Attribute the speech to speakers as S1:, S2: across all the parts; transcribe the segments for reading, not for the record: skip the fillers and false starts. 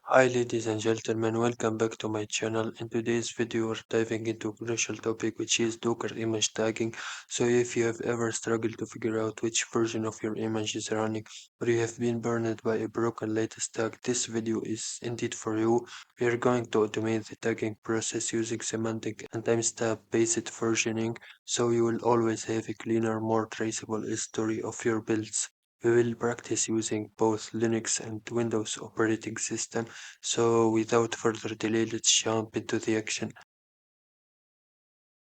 S1: Hi ladies and gentlemen, welcome back to my channel. In today's video we're diving into a crucial topic which is Docker image tagging. So if you have ever struggled to figure out which version of your image is running or you have been burned by a broken latest tag, this video is indeed for you. We are going to automate the tagging process using semantic and timestamp based versioning so you will always have a cleaner, more traceable history of your builds. We will practice using both Linux and Windows operating system. So without further delay, let's jump into the action.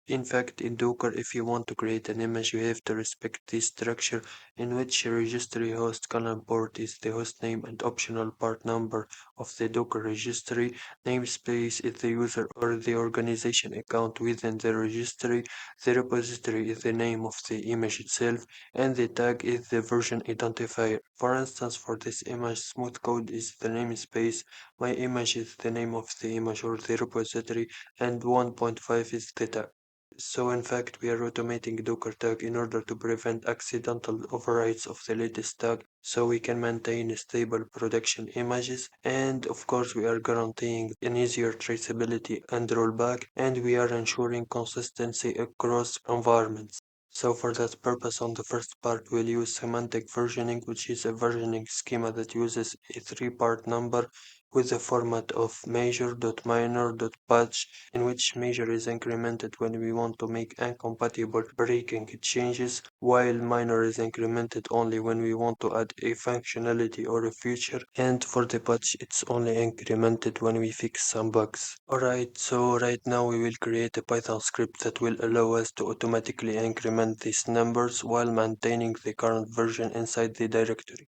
S1: In fact, in Docker, if you want to create an image, you have to respect this structure in which a registry host column port is the host name and optional part number of the Docker registry. Namespace is the user or the organization account within the registry. The repository is the name of the image itself, and the tag is the version identifier. For instance, for this image, smooth code is the namespace. My image is the name of the image or the repository, and 1.5 is the tag. So in fact, we are automating Docker tag in order to prevent accidental overrides of the latest tag so we can maintain stable production images. And of course, we are guaranteeing an easier traceability and rollback, and we are ensuring consistency across environments. So for that purpose, on the first part, we'll use semantic versioning, which is a versioning schema that uses a three-part number with the format of major.minor.patch, in which major is incremented when we want to make incompatible breaking changes, while minor is incremented only when we want to add a functionality or a feature, and for the patch it's only incremented when we fix some bugs. Alright, so right now we will create a Python script that will allow us to automatically increment these numbers while maintaining the current version inside the directory.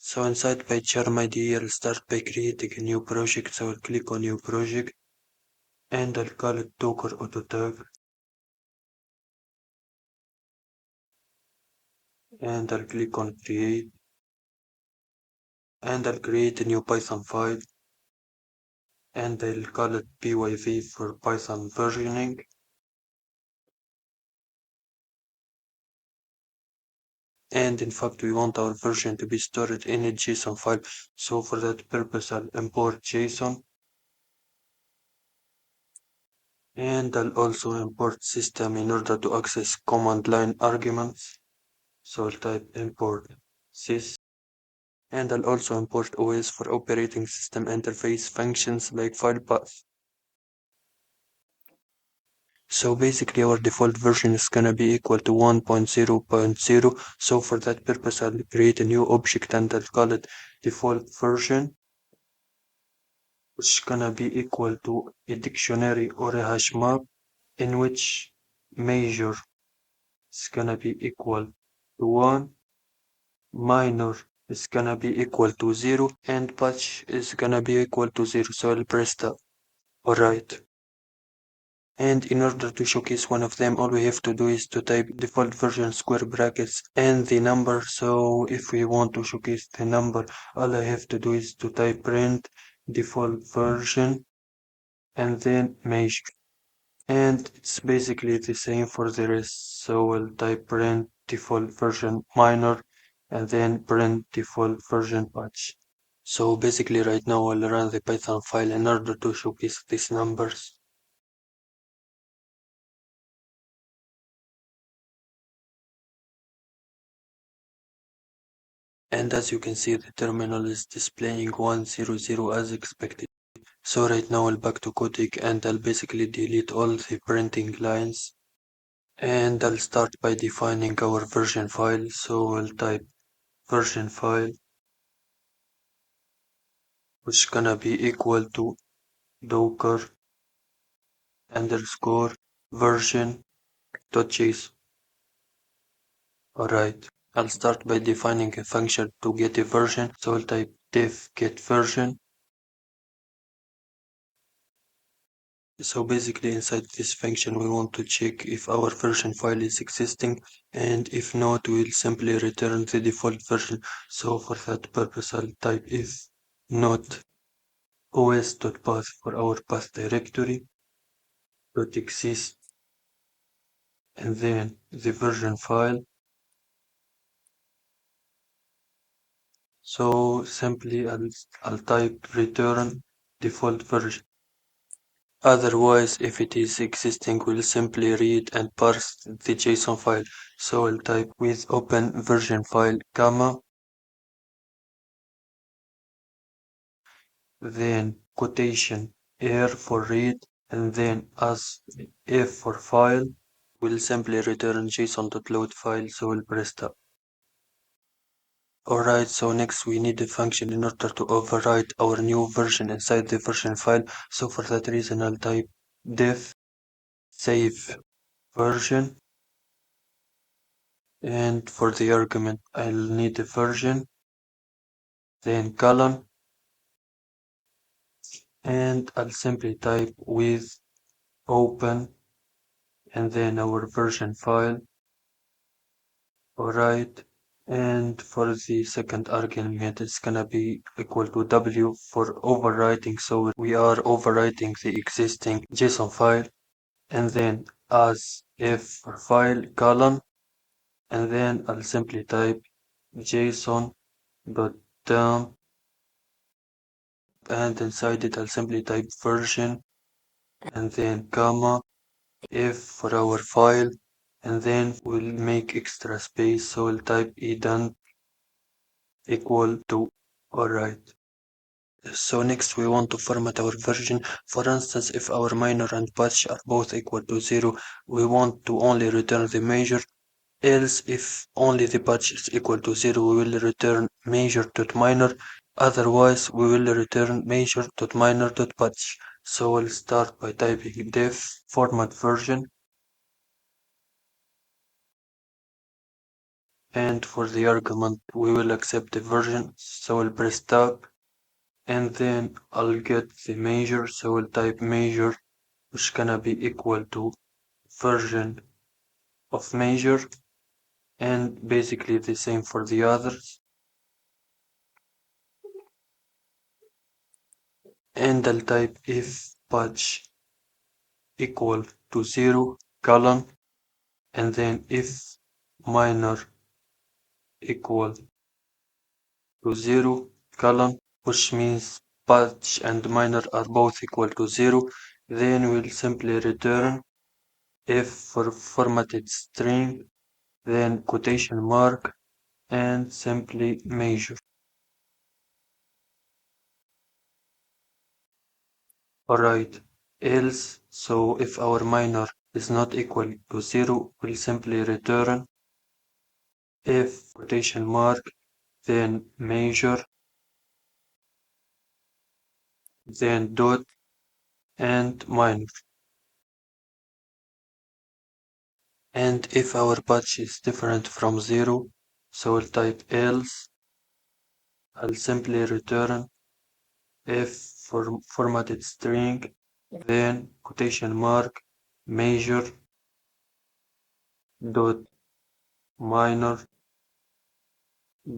S1: So inside PyCharm I'll start by creating a new project. So I'll click on new project and I'll call it Docker Auto Tag, and I'll click on create, and I'll create a new Python file and I'll call it pyv for Python versioning. And in fact we want our version to be stored in a JSON file. So for that purpose I'll import JSON, and I'll also import system in order to access command line arguments. So I'll type import sys, and I'll also import OS for operating system interface functions like file path. So basically our default version is gonna be equal to 1.0.0. So for that purpose I'll create a new object and I'll call it default version, which is gonna be equal to a dictionary or a hash map in which major is gonna be equal to 1, minor is gonna be equal to 0, and patch is gonna be equal to 0. So I'll press tab. Alright. And in order to showcase one of them, all we have to do is to type default version square brackets and the number. So if we want to showcase the number, all I have to do is to type print default version and then major. And it's basically the same for the rest. So we'll type print default version minor and then print default version patch. So basically right now I'll run the Python file in order to showcase these numbers. And as you can see, the terminal is displaying 100 as expected. So right now I'll back to coding and I'll basically delete all the printing lines. And I'll start by defining our version file. So I'll type version file, which is gonna be equal to docker underscore version.json. Alright, I'll start by defining a function to get a version. So I'll type def get version. So basically inside this function we want to check if our version file is existing, and if not we'll simply return the default version. So for that purpose I'll type if not os.path for our path directory dot exist, and then the version file. So simply I'll type return default version. Otherwise, if it is existing, we'll simply read and parse the JSON file. So I'll type with open version file, comma, then quotation R for read, and then as F for file, we'll simply return JSON.load file, so we'll press tab. Alright, so next we need a function in order to overwrite our new version inside the version file. So for that reason, I'll type def save version, and for the argument, I'll need a version, then colon, and I'll simply type with open and then our version file. Alright, and for the second argument, it's gonna be equal to W for overwriting. So we are overwriting the existing JSON file, and then as if for file colon, and then I'll simply type JSON.dump, and inside it I'll simply type version, and then comma, if for our file, and then we'll make extra space, so we'll type edent equal to. Alright, so next we want to format our version. For instance, if our minor and patch are both equal to 0, we want to only return the major. Else, if only the patch is equal to 0, we will return major.minor. Otherwise, we will return major.minor.patch. So we'll start by typing def format version, and for the argument, we will accept the version. So we'll press tab, and then I'll get the major. So we'll type major, which gonna be equal to version of major, and basically the same for the others. And I'll type if patch equal to 0 colon, and then if minor equal to 0 colon, which means patch and minor are both equal to 0, then we'll simply return if for formatted string, then quotation mark, and simply major. Alright, else, so if our minor is not equal to 0, we'll simply return if quotation mark, then major, then dot, and minor. And if our patch is different from 0, so we'll type else. I'll simply return if for formatted string, then quotation mark, major, dot, minor,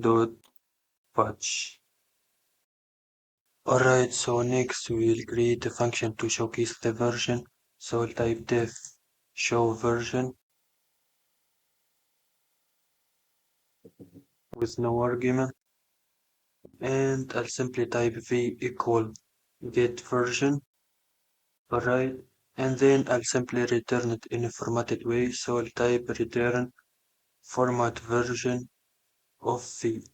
S1: dot, patch. Alright, so next we'll create a function to showcase the version. So I'll type def show version with no argument, and I'll simply type v equal get version. Alright, and then I'll simply return it in a formatted way. So I'll type return format version of v.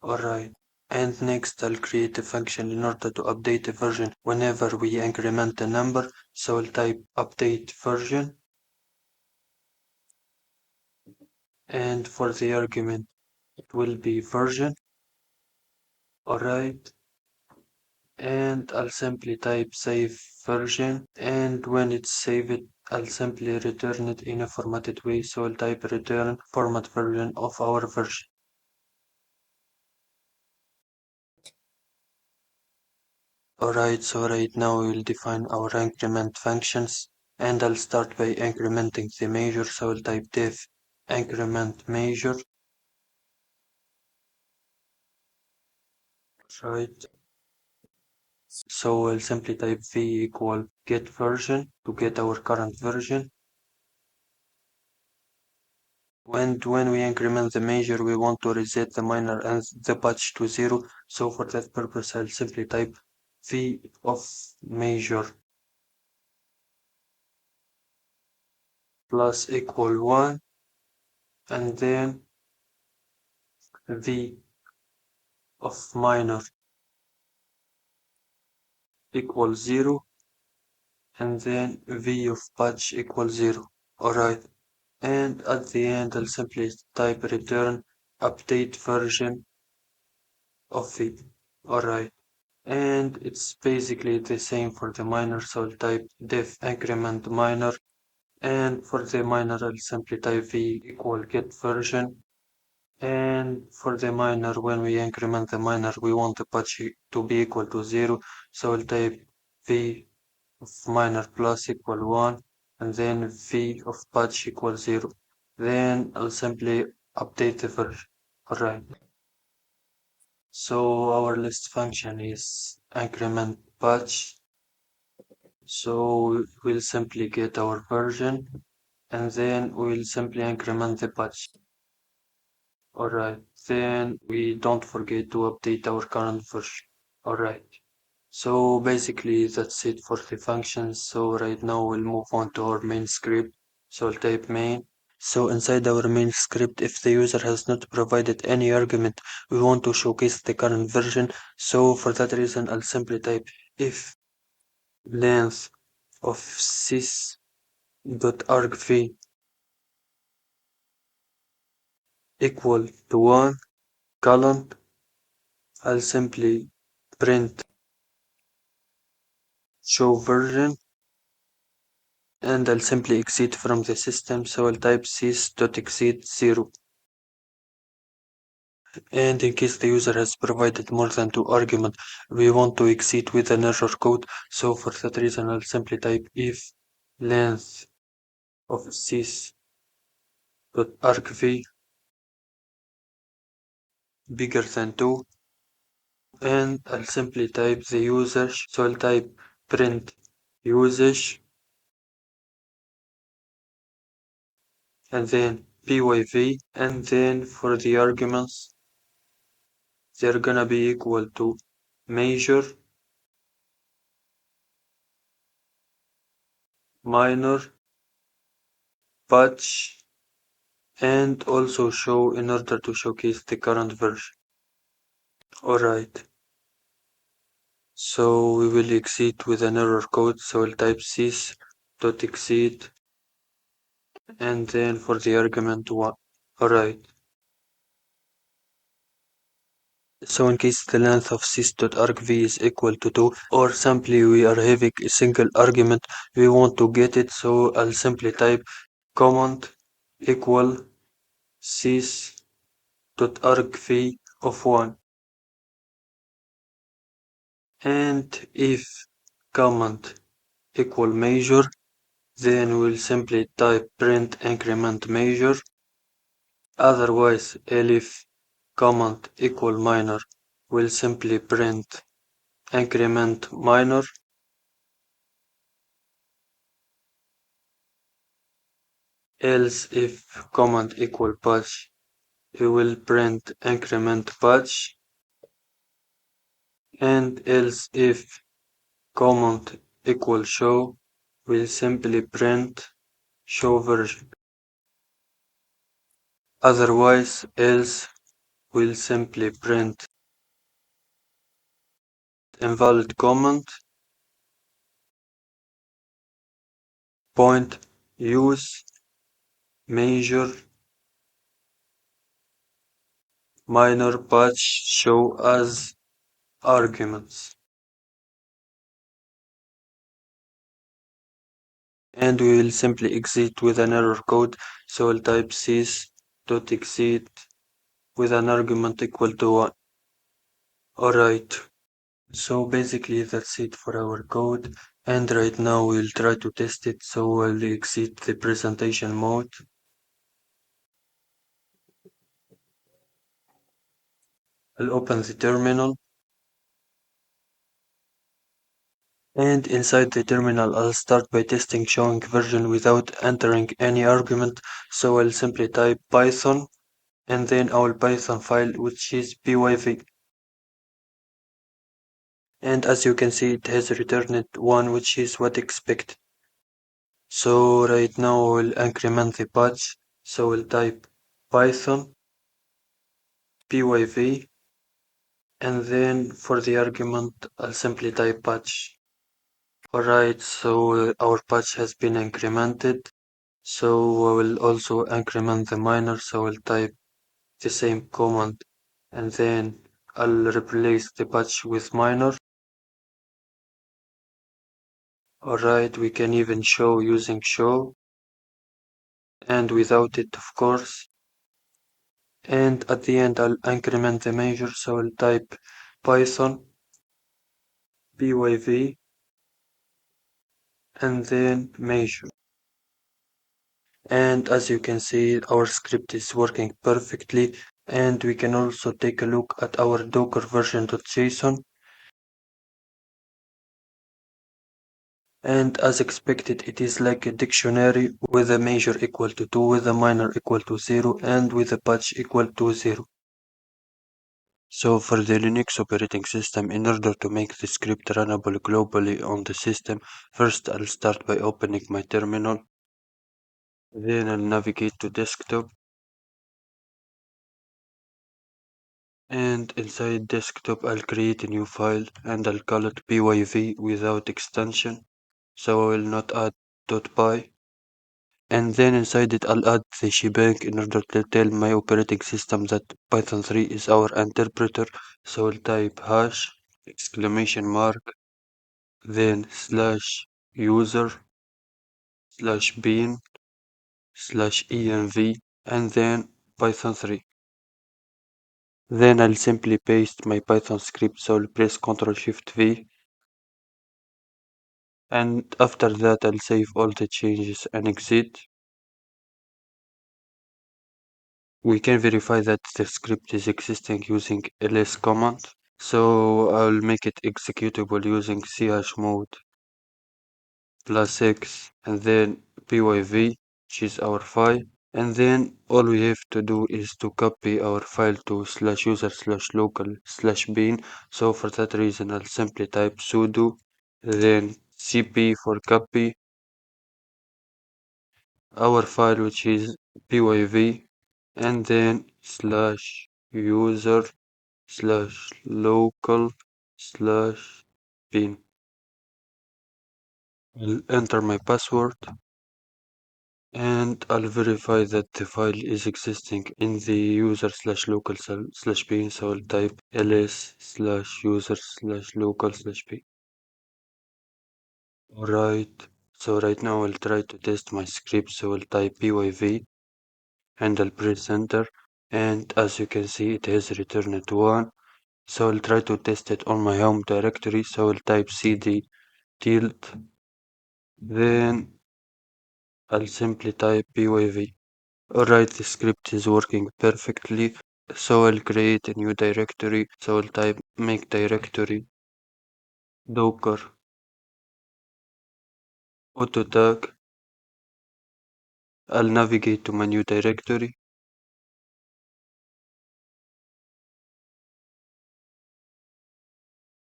S1: Alright, and next I'll create a function in order to update the version whenever we increment the number. So I'll type update version, and for the argument it will be version. Alright, and I'll simply type save version, and when it's saved I'll simply return it in a formatted way, so I'll type return format version of our version. Alright, so right now we will define our increment functions, and I'll start by incrementing the major, so I'll type def increment major. Right, so I'll simply type v equal get version to get our current version. when we increment the major, we want to reset the minor and the patch to 0. So for that purpose, I'll simply type v of major plus equal 1, and then v of minor equals 0, and then v of patch equals 0. Alright, and at the end I'll simply type return update version of v. Alright, and it's basically the same for the minor, so I'll type def increment minor, and for the minor I'll simply type v equal get version. And for the minor, when we increment the minor, we want the patch to be equal to 0. So I'll type v of minor plus equal 1, and then v of patch equals 0. Then I'll simply update the version. Alright. So our list function is increment patch. So we'll simply get our version, and then we'll simply increment the patch. Alright, then we don't forget to update our current version. Alright, so basically that's it for the functions. So right now we'll move on to our main script. So I'll type main. So inside our main script, if the user has not provided any argument, we want to showcase the current version. So for that reason, I'll simply type if length of sys.argv equal to 1 colon, I'll simply print show version, and I'll simply exit from the system. So I'll type sys.exit 0. And in case the user has provided more than 2 arguments, we want to exit with an error code. So for that reason, I'll simply type if length of sys.argv bigger than 2, and I'll simply type the usage. So I'll type print usage, and then pyv, and then for the arguments, they're gonna be equal to major, minor, patch, and also show in order to showcase the current version. Alright, so we will exit with an error code. So I'll type sys.exit, and then for the argument 1. Alright, so in case the length of sys.argv is equal to 2, or simply we are having a single argument, we want to get it. So I'll simply type command equal sys.argv of 1, and if command equal major, then we'll simply type print increment major. Otherwise, elif command equal minor, we'll simply print increment minor. Else if command equal patch, we will print increment patch. And else if command equal show, we'll simply print show version. Otherwise, else we'll simply print invalid command point use major minor patch show as arguments. And we will simply exit with an error code. So I'll type sys.exit with an argument equal to 1. Alright, so basically that's it for our code. And right now we'll try to test it. So I'll exit the presentation mode. I'll open the terminal. And inside the terminal, I'll start by testing showing version without entering any argument. So I'll simply type Python and then our Python file, which is pyv. And as you can see, it has returned 1, which is what expected. So right now we'll increment the patch. So we'll type Python pyv, and then for the argument, I'll simply type patch. Alright, so our patch has been incremented. So we will also increment the minor, so we'll type the same command and then I'll replace the patch with minor. Alright, we can even show using show and without it, of course. And at the end, I'll increment the measure, so I'll type Python pyv and then measure. And as you can see, our script is working perfectly. And we can also take a look at our Docker version.json. And as expected, it is like a dictionary with a measure equal to 2, with a minor equal to 0, and with a patch equal to 0. So for the Linux operating system, in order to make the script runnable globally on the system, first I'll start by opening my terminal. Then I'll navigate to desktop. And inside desktop, I'll create a new file and I'll call it pyv without extension. So I will not add .py. And then inside it, I'll add the shebang in order to tell my operating system that Python 3 is our interpreter. So I'll type hash, exclamation mark, then slash user, slash bin, slash env, and then Python 3. Then I'll simply paste my Python script, so I'll press Ctrl Shift V. And after that, I'll save all the changes and exit. We can verify that the script is existing using ls command. So I'll make it executable using chmod +x and then pyv, which is our file. And then all we have to do is to copy our file to /user/local/bin. So for that reason, I'll simply type sudo, then cp for copy, our file which is pyv, and then /user/local/bin. I'll enter my password and I'll verify that the file is existing in the user/local/bin. So I'll type ls/user/local/bin. Alright, so right now I'll try to test my script. So I'll type pyv and I'll press enter. And as you can see, it has returned 1. So I'll try to test it on my home directory. So I'll type cd tilde, then I'll simply type pyv. Alright, the script is working perfectly. So I'll create a new directory. So I'll type make directory docker auto tag. I'll navigate to my new directory.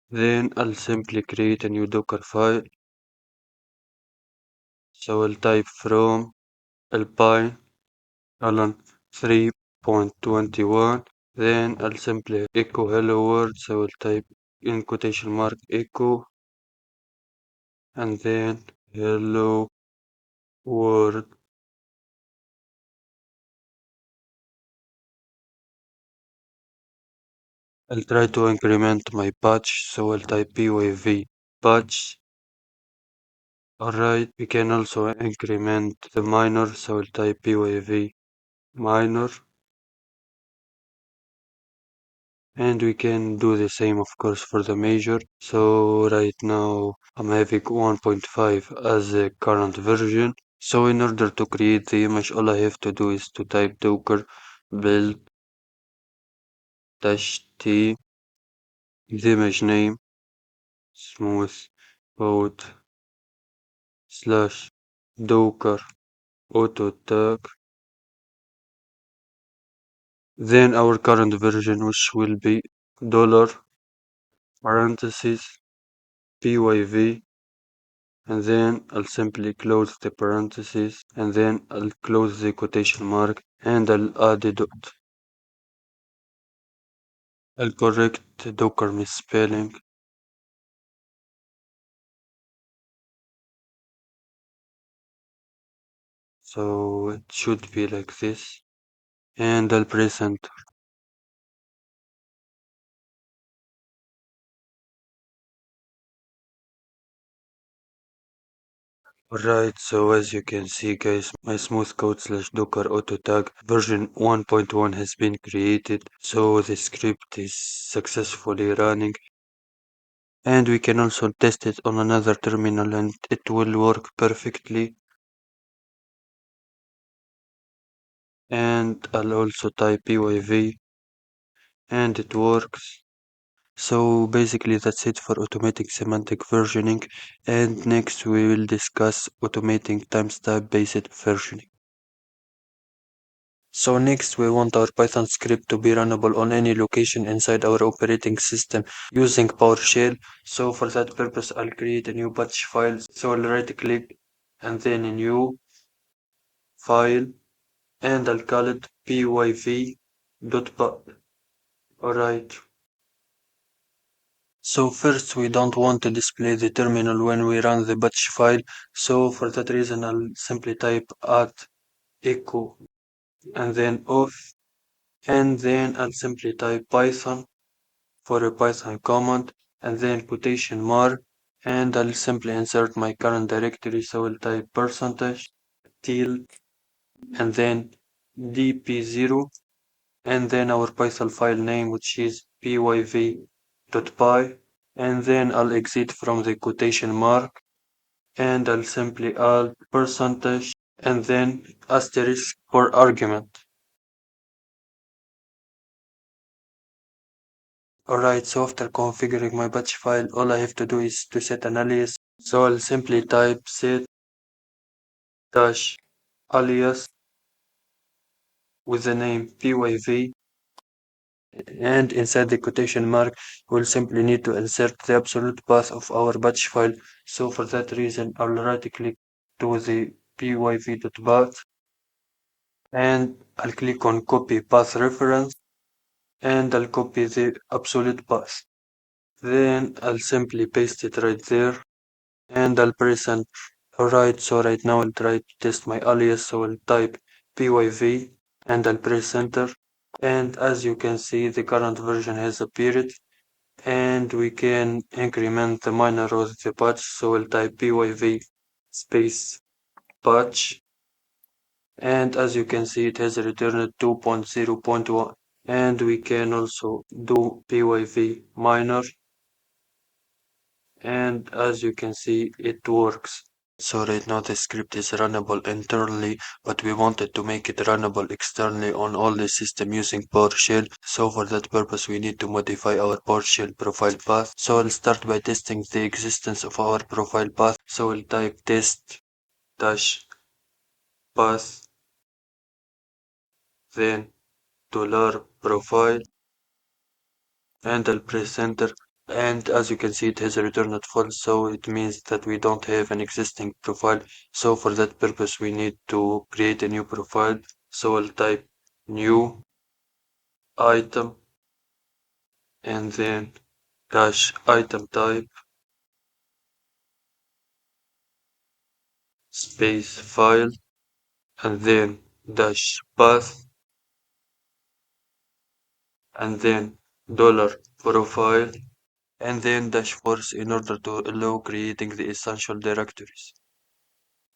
S1: Then I'll simply create a new Docker file. So I'll type from alpine colon 3.21. Then I'll simply echo hello world. So I'll type in quotation mark echo and then hello world. I'll try to increment my patch. So I'll type pyv patch. Alright, we can also increment the minor. So I'll type pyv minor. And we can do the same, of course, for the measure. So right now I'm having 1.5 as a current version. So in order to create the image, all I have to do is to type docker build -t, the image name, smooth code slash docker auto tag, then our current version, which will be dollar parentheses pyv, and then I'll simply close the parentheses, and then I'll close the quotation mark, and I'll add a dot. I'll correct the docker misspelling. So it should be like this, and I'll press enter. Alright, so as you can see guys, my smooth code slash docker auto tag version 1.1 has been created. So the script is successfully running, and we can also test it on another terminal and it will work perfectly. And I'll also type pyv, and it works. So basically that's it for automating semantic versioning, and next we will discuss automating timestamp based versioning. So next we want our Python script to be runnable on any location inside our operating system using PowerShell. So for that purpose I'll create a new batch file. So I'll right click and then a new file, and I'll call it pyv.py. Alright. So first we don't want to display the terminal when we run the batch file. So for that reason I'll simply type at echo and then off, and then I'll simply type Python for a Python command, and then quotation mark, and I'll simply insert my current directory. So I'll type percentage till and then dp0, and then our Python file name, which is pyv.py, and then I'll exit from the quotation mark, and I'll simply add percentage and then asterisk for argument. Alright, so after configuring my batch file, all I have to do is to set an alias. So I'll simply type set dash alias with the name pyv, and inside the quotation mark we'll simply need to insert the absolute path of our batch file. So for that reason I'll right click to the pyv.path, and I'll click on copy path reference, and I'll copy the absolute path. Then I'll simply paste it right there, and I'll press enter. Alright, so right now I'll try to test my alias. So I'll type pyv and I'll press enter, and as you can see the current version has appeared, and we can increment the minor of the patch. So I'll type pyv space patch, and as you can see it has returned 2.0.1, and we can also do pyv minor, and as you can see it works. So right now the script is runnable internally, but we wanted to make it runnable externally on all the system using PowerShell. So for that purpose we need to modify our PowerShell profile path. So I'll start by testing the existence of our profile path. So I'll type test dash path, then $profile, and I'll press enter, and as you can see it has returned false, so it means that we don't have an existing profile. So for that purpose we need to create a new profile. So I'll type new item and then dash item type space file, and then dash path, and then dollar profile, and then dash force in order to allow creating the essential directories.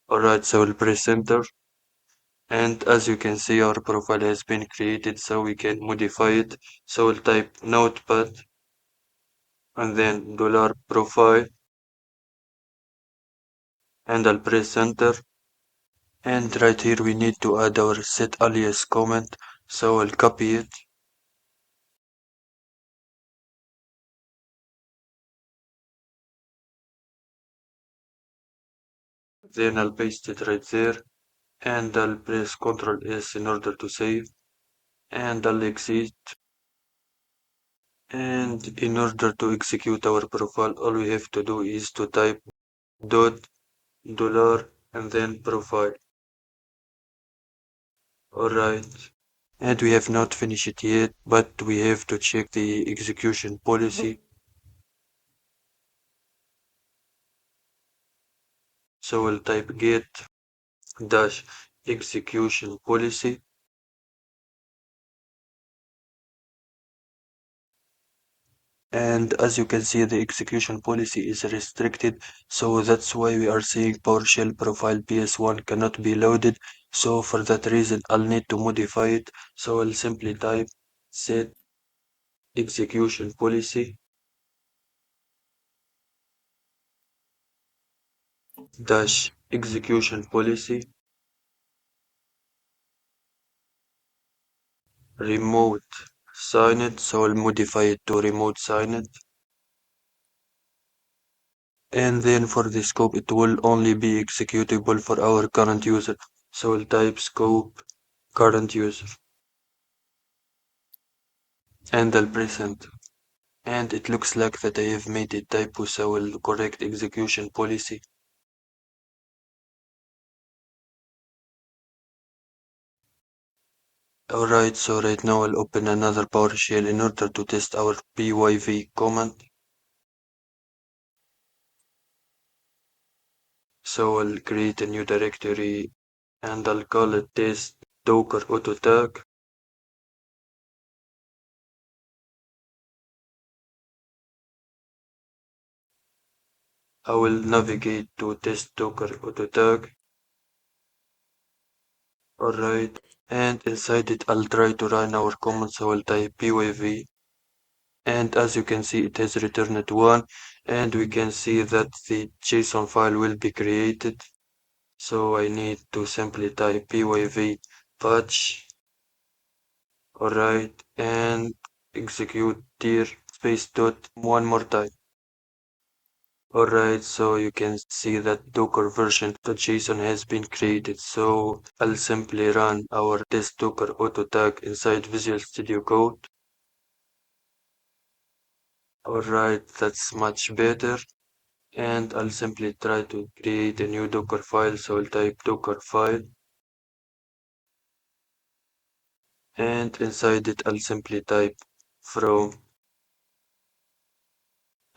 S1: Alright, so we'll press enter, and as you can see our profile has been created, so we can modify it. So we'll type notepad and then dollar profile, and I'll press enter, and right here we need to add our set alias comment. So I'll copy it, Then I'll paste it right there, and I'll press Ctrl S in order to save, and I'll exit. And in order to execute our profile, all we have to do is to type dot dollar and then profile. Alright. And we have not finished it yet, but we have to check the execution policy. So we'll type get dash execution policy. And as you can see, the execution policy is restricted. So that's why we are saying PowerShell profile PS1 cannot be loaded. So for that reason, I'll need to modify it. So I'll simply type set execution policy dash execution policy remote sign it. So I'll modify it to remote sign it. And then for the scope, it will only be executable for our current user. So I'll type scope current user and I'll press enter. And it looks like that I have made a typo, so I'll correct execution policy. Alright, so right now I'll open another PowerShell in order to test our pyv command. So I'll create a new directory and I'll call it test docker auto tag. I will navigate to test docker auto tag. Alright, and inside it I'll try to run our command, so I'll type pyv, and as you can see it has returned 1, and we can see that the JSON file will be created. So I need to simply type pyv patch, alright, and execute dir space dot one more time. Alright, so you can see that Docker version.json has been created. So I'll simply run our test Docker auto tag inside Visual Studio Code. Alright, that's much better. And I'll simply try to create a new Docker file. So I'll type Docker file. And inside it, I'll simply type from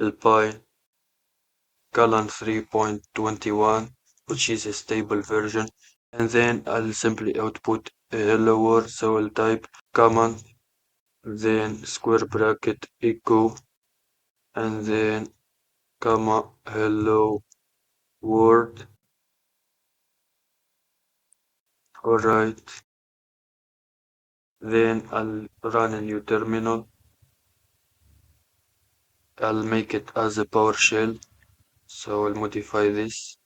S1: Alpine colon 3.21, which is a stable version. And then I'll simply output a hello world. So I'll type command, then square bracket echo, and then comma hello world. Alright, then I'll run a new terminal. I'll make it as a PowerShell, so I'll modify this.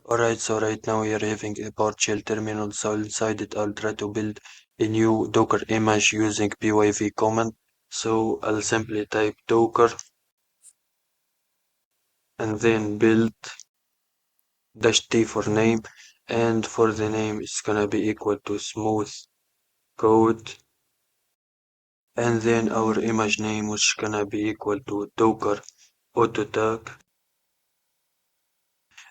S1: Alright, so right now we are having a PowerShell terminal, so inside it I'll try to build a new Docker image using pyv command. So I'll simply type Docker and then build -t for name, and for the name it's gonna be equal to smooth code, and then our image name which gonna be equal to Docker auto tag,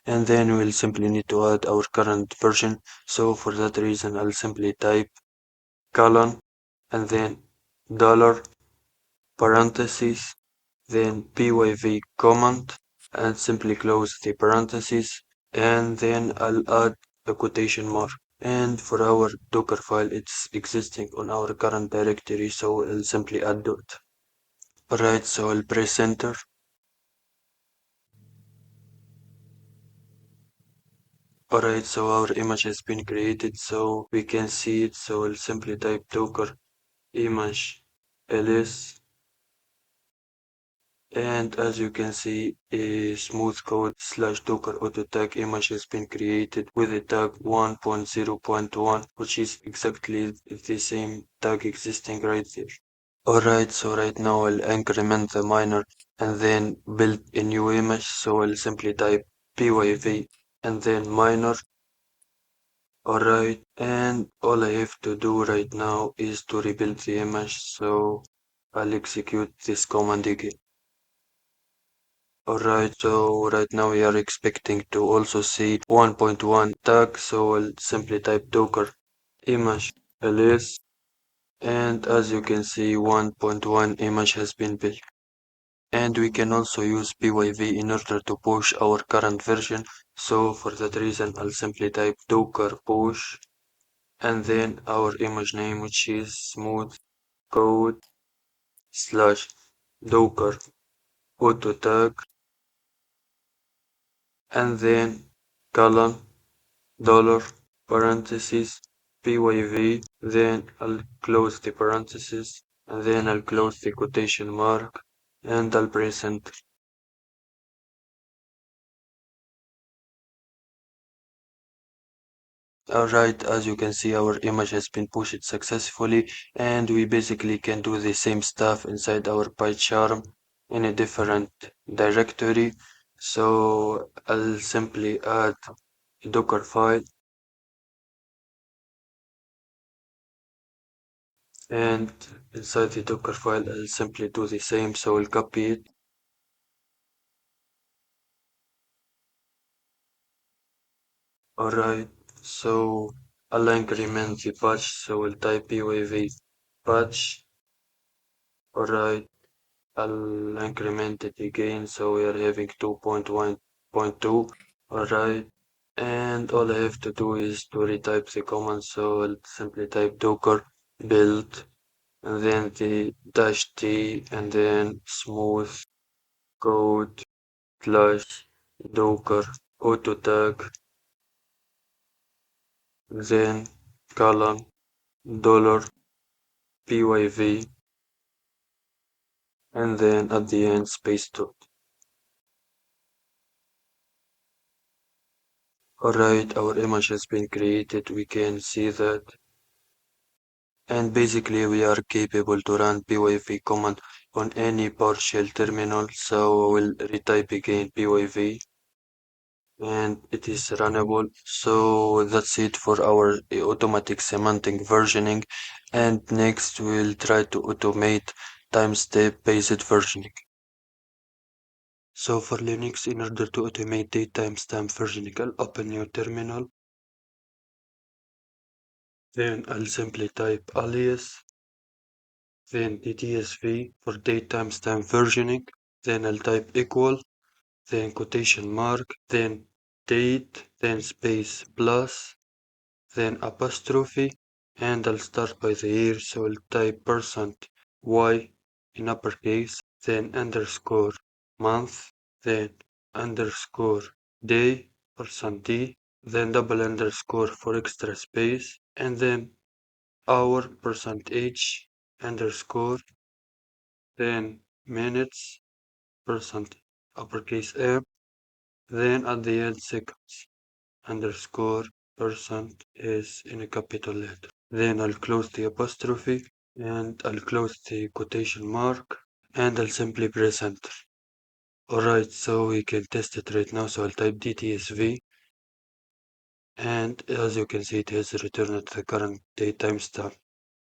S1: and then we'll simply need to add our current version. So for that reason I'll simply type colon and then dollar parentheses, then pyv command, and simply close the parentheses, and then I'll add a quotation mark. And for our Docker file, it's existing on our current directory, so I'll simply add dot. Alright, so I'll press enter. Alright, so our image has been created, so we can see it. So I'll simply type Docker image ls, and as you can see, a smooth code slash Docker auto tag image has been created with a tag 1.0.1, which is exactly the same tag existing right there. Alright, so right now I'll increment the miner and then build a new image. So I'll simply type pyv and then minor. Alright, and all I have to do right now is to rebuild the image, so I'll execute this command again. Alright, so right now we are expecting to also see 1.1 tag, so I'll simply type docker image ls, and as you can see 1.1 image has been built. And we can also use pyv in order to push our current version, so for that reason I'll simply type docker push and then our image name, which is smooth code slash docker auto tag, and then colon dollar parentheses pyv, then I'll close the parentheses and then I'll close the quotation mark and I'll press enter. Alright, as you can see, our image has been pushed successfully, and we basically can do the same stuff inside our PyCharm in a different directory. So I'll simply add a Docker file, and inside the Docker file, I'll simply do the same. So I'll copy it. Alright, so I'll increment the patch. So we'll type pyv patch. Alright. I'll increment it again, so we are having 2.1.2. Alright, and all I have to do is to retype the command, so I'll simply type docker build and then the dash t and then smooth code slash docker auto tag, then colon dollar pyv, and then at the end space dot. Alright, our image has been created, we can see that. And basically we are capable to run pyv command on any PowerShell terminal, so we'll retype again pyv and it is runnable. So that's it for our automatic semantic versioning, and next we'll try to automate time-step based versioning. So for Linux, in order to automate date timestamp versioning, I'll open new terminal. Then I'll simply type alias, then dtsv for date timestamp versioning. Then I'll type equal, then quotation mark, then date, then space plus, then apostrophe, and I'll start by the year, so I'll type %y in uppercase, then underscore month, then underscore day, %d, then double underscore for extra space, and then hour, %h, underscore, then minutes, percent uppercase M, then at the end seconds, underscore, percent is in a capital letter. Then I'll close the apostrophe and I'll close the quotation mark and I'll simply press enter. Alright, so we can test it right now. So I'll type dtsv, and as you can see, it has returned the current date timestamp.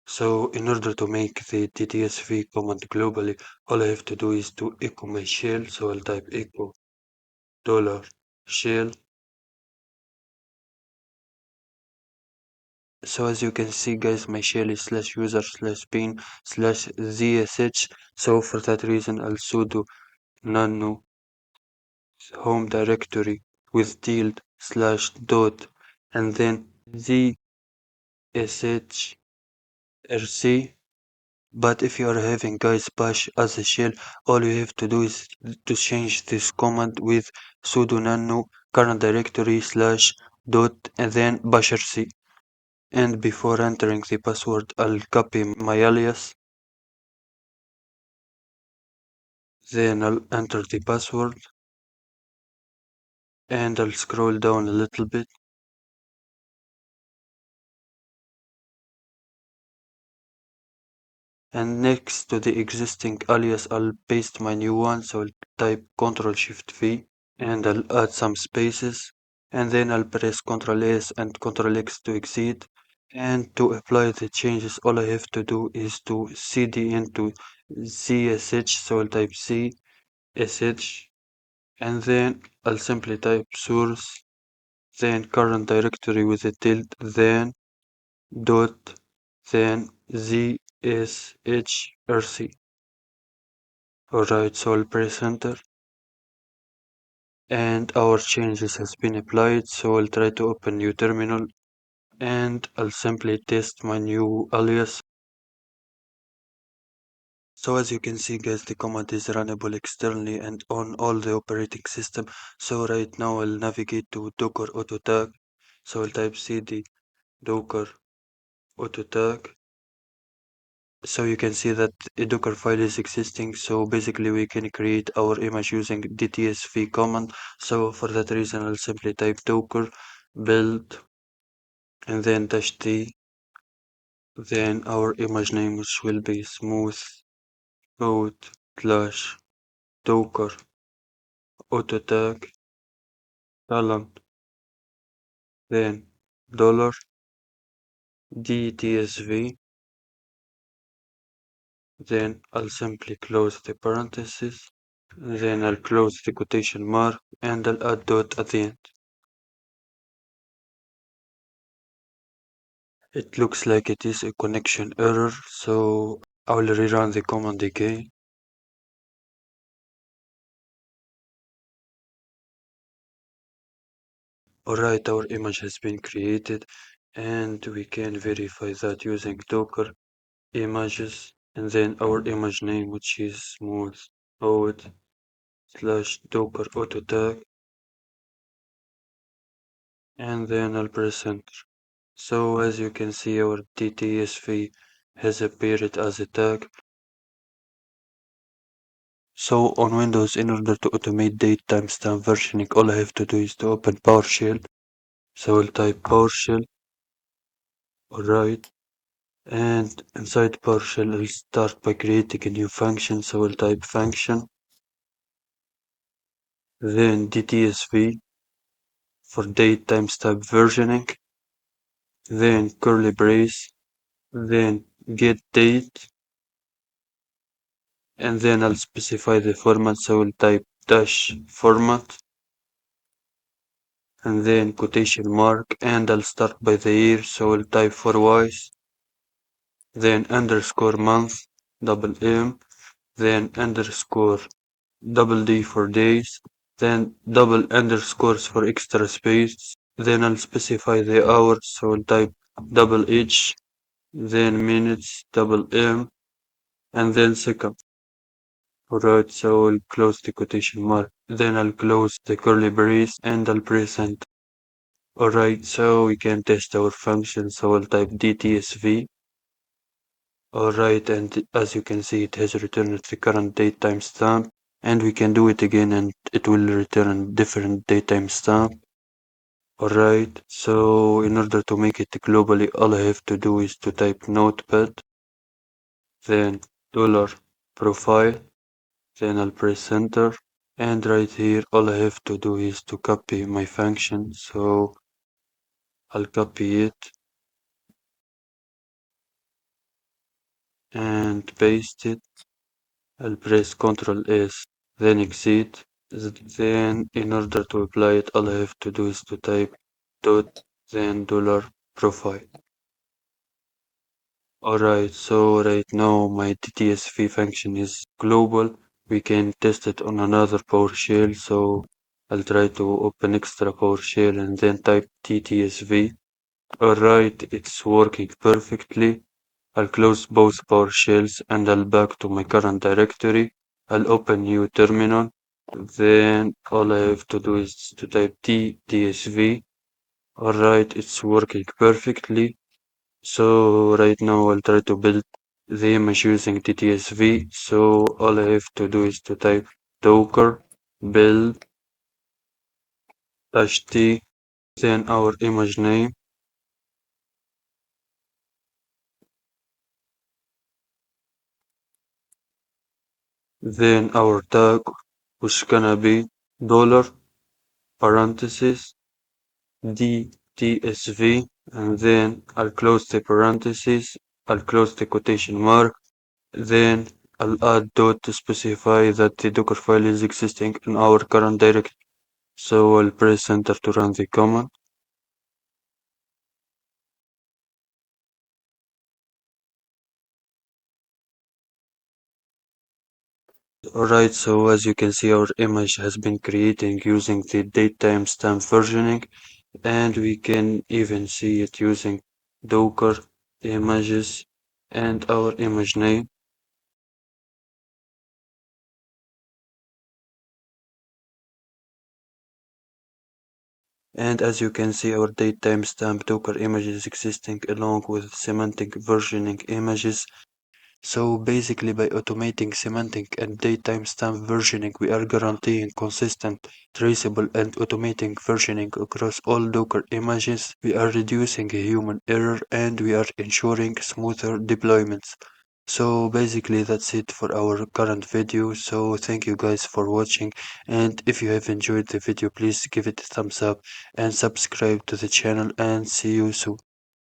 S1: So in order to make the dtsv command globally, all I have to do is to echo my shell. So I'll type echo $shell. So as you can see, guys, my shell is /user/bin/zsh. So for that reason, I'll sudo nano home directory with tilde slash dot and then zsh rc. But if you are having, guys, bash as a shell, all you have to do is to change this command with sudo nano current directory slash dot and then bash rc. And before entering the password, I'll copy my alias, then I'll enter the password, and I'll scroll down a little bit. And next to the existing alias, I'll paste my new one, so I'll type Ctrl Shift V, and I'll add some spaces, and then I'll press Ctrl S and Ctrl X to exit. And to apply the changes, all I have to do is to cd into zsh, so I'll type csh, and then I'll simply type source, then current directory with a tilde, then dot, then zshrc. Alright, so I'll press enter, and our changes has been applied. So I'll try to open new terminal, and I'll simply test my new alias. So as you can see guys, the command is runnable externally and on all the operating system. So right now I'll navigate to docker auto tag. So I'll type cd docker auto tag. So you can see that a docker file is existing. So basically we can create our image using dtsv command. So for that reason I'll simply type docker build and then -t, then our image name, which will be smooth code slash docker auto tag colon, then dollar dtsv, then I'll simply close the parentheses, then I'll close the quotation mark, and I'll add dot at the end. It looks like it is a connection error, so I'll rerun the command again. Alright, our image has been created, and we can verify that using docker images, and then our image name, which is smooth code slash docker auto tag, and then I'll press enter. So as you can see, our dtsv has appeared as a tag. So on Windows, in order to automate date timestamp versioning, all I have to do is to open PowerShell. So I'll type PowerShell, alright, and inside PowerShell I'll start by creating a new function. So I'll type function, then dtsv for date timestamp versioning, then curly brace, then get date, and then I'll specify the format. So I'll type dash format, and then quotation mark, and I'll start by the year. So I'll type for Y's, then underscore month, double M, then underscore double D for days, then double underscores for extra space, then I'll specify the hours. So I'll type double H, then minutes, double M, and then second. Alright, so I'll close the quotation mark, then I'll close the curly brace, and I'll press enter. Alright, so we can test our function. So I'll type dtsv. Alright, and as you can see, it has returned the current date timestamp, and we can do it again and it will return different date timestamp. Alright, so in order to make it globally, all I have to do is to type notepad, then dollar profile, then I'll press enter, and right here all I have to do is to copy my function. So I'll copy it and paste it. I'll press Ctrl S, then exit. Then in order to apply it, all I have to do is to type dot, then dollar profile. Alright, so right now my dtsv function is global. We can test it on another PowerShell. So I'll try to open extra PowerShell and then type dtsv. Alright, it's working perfectly. I'll close both PowerShells and I'll back to my current directory. I'll open new terminal. Then all I have to do is to type dtsv. Alright, it's working perfectly. So right now I'll try to build the image using dtsv. So all I have to do is to type docker build -t, then our image name, then our tag, which gonna be dollar. parentheses, dtsv, and then I'll close the parentheses, I'll close the quotation mark, then I'll add dot to specify that the Docker file is existing in our current directory. So I'll press enter to run the command. Alright, so as you can see, our image has been created using the date timestamp versioning, and we can even see it using Docker images and our image name. And as you can see, our date timestamp Docker image is existing along with semantic versioning images. So basically, by automating semantic and date timestamp versioning, we are guaranteeing consistent, traceable, and automating versioning across all Docker images. We are reducing human error and we are ensuring smoother deployments. So basically that's it for our current video. So thank you guys for watching, and if you have enjoyed the video, please give it a thumbs up and subscribe to the channel, and see you soon.